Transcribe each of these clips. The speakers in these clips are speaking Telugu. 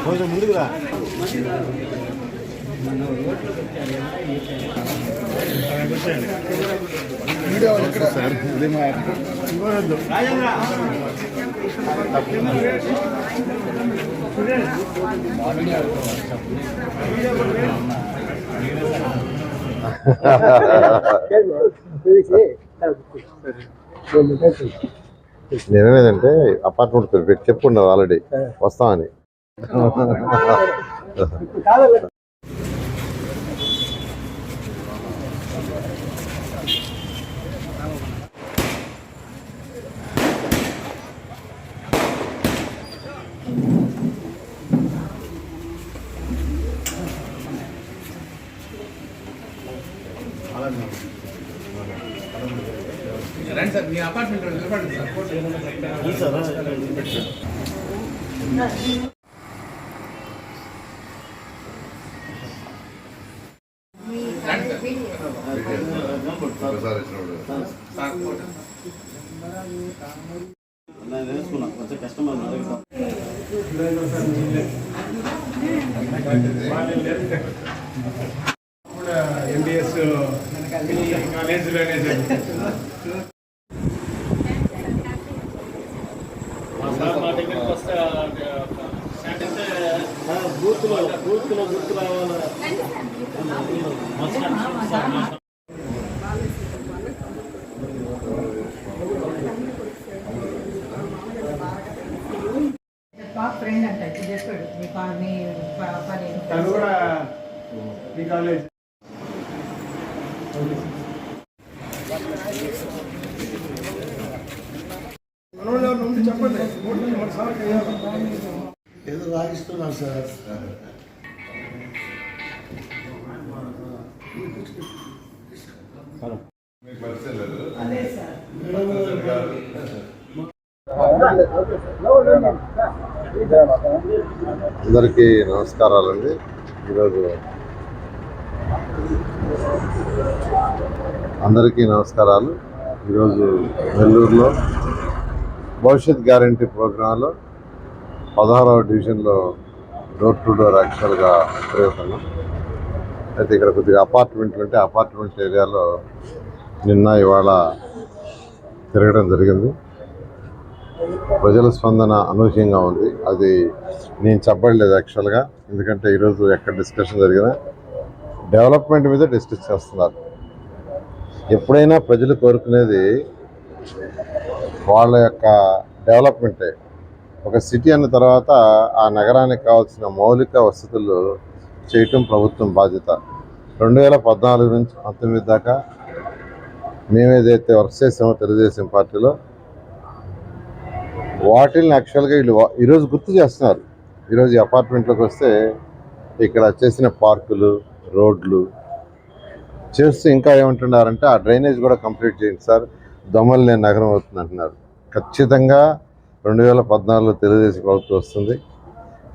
కొంచెం ముందుకురా సార్ ఇది మా నేనేదంటే అపార్ట్మెంట్ పెట్టి చెప్పుకున్నారు ఆల్రెడీ వస్తామని. రండి సార్, మీ అపార్ట్మెంట్ నిలబడండి సార్. కొంచెం కస్టమర్ ఎంబీఎస్ కాలేజీలోనే బూత్లో గుర్తు రావాలి. ఫ్రెండ్ అంటే చెప్పాడు మీ పని కూడా మీ కాలేజ్ చెప్పండి. ఏదో రాగిస్తున్నారు సార్. అదే సార్. అందరికీ నమస్కారాలండి. ఈరోజు అందరికీ నమస్కారాలు. ఈరోజు నెల్లూరులో భవిష్యత్ గ్యారంటీ ప్రోగ్రాంలో 16వ డివిజన్లో డోర్ టు డోర్ యాక్చువల్గా తిరుగుతున్నాం. అయితే ఇక్కడ కొద్దిగా అపార్ట్మెంట్లు ఉంటే అపార్ట్మెంట్ ఏరియాలో నిన్న ఇవాళ తిరగడం జరిగింది. ప్రజల స్పందన అనూహ్యంగా ఉంది. అది నేను చెప్పలేదు యాక్చువల్గా, ఎందుకంటే ఈరోజు ఎక్కడ డిస్కషన్ జరిగినా డెవలప్మెంట్ మీద డిస్కస్ చేస్తున్నారు. ఎప్పుడైనా ప్రజలు కోరుకునేది వాళ్ళ యొక్క డెవలప్మెంటే. ఒక సిటీ అన్న తర్వాత ఆ నగరానికి కావాల్సిన మౌలిక వసతులు చేయటం ప్రభుత్వం బాధ్యత. 2014 నుంచి 19 దాకా మేమేదైతే వర్క్ చేసామో తెలుగుదేశం పార్టీలో వాటిని యాక్చువల్గా వీళ్ళు ఈరోజు గుర్తు చేస్తున్నారు. ఈరోజు ఈ అపార్ట్మెంట్లోకి వస్తే ఇక్కడ చేసిన పార్కులు, రోడ్లు చేస్తూ ఇంకా ఏమంటున్నారంటే ఆ డ్రైనేజ్ కూడా కంప్లీట్ చేయండి సార్, దొమ్మలు లేని నగరం అవుతుంది అంటున్నారు. ఖచ్చితంగా 2014లో తెలుగుదేశం ప్రభుత్వం వస్తుంది.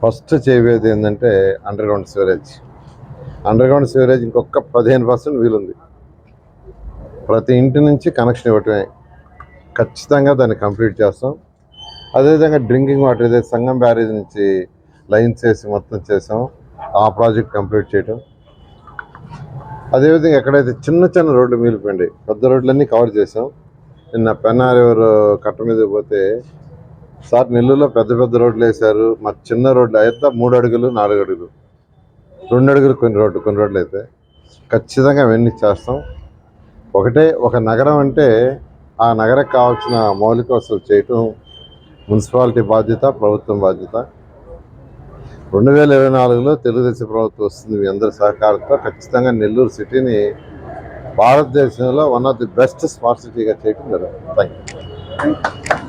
ఫస్ట్ చేయబోయేది ఏంటంటే అండర్గ్రౌండ్ సివరేజ్. అండర్గ్రౌండ్ సివరేజ్ ఇంకొక 15% వీలుంది. ప్రతి ఇంటి నుంచి కనెక్షన్ ఇవ్వటమే. ఖచ్చితంగా దాన్ని కంప్లీట్ చేస్తాం. అదేవిధంగా డ్రింకింగ్ వాటర్ ఏదైతే సంగం బ్యారేజ్ నుంచి లైన్స్ వేసి మొత్తం చేసాం, ఆ ప్రాజెక్ట్ కంప్లీట్ చేయటం. అదేవిధంగా ఎక్కడైతే చిన్న చిన్న రోడ్లు మిగిలిపోయింది, పెద్ద రోడ్లన్నీ కవర్ చేసాం. నిన్న పెన్నార్ కట్ట మీద పోతే సార్ నెల్లూరులో పెద్ద పెద్ద రోడ్లు వేశారు, మా చిన్న రోడ్లు అయితే 3 అడుగులు 4 అడుగులు 2 అడుగులు కొన్ని రోడ్లు అయితే ఖచ్చితంగా అవన్నీ చేస్తాం. ఒకటే ఒక నగరం అంటే ఆ నగరకు కావాల్సిన మౌలిక వసతులు చేయటం మున్సిపాలిటీ బాధ్యత, ప్రభుత్వం బాధ్యత. 2024లో తెలుగుదేశం ప్రభుత్వం వస్తుంది. మీ అందరి సహకారంతో ఖచ్చితంగా నెల్లూరు సిటీని భారతదేశంలో one of the best smart సిటీగా చేయటం జరుగుతుంది. Thank you.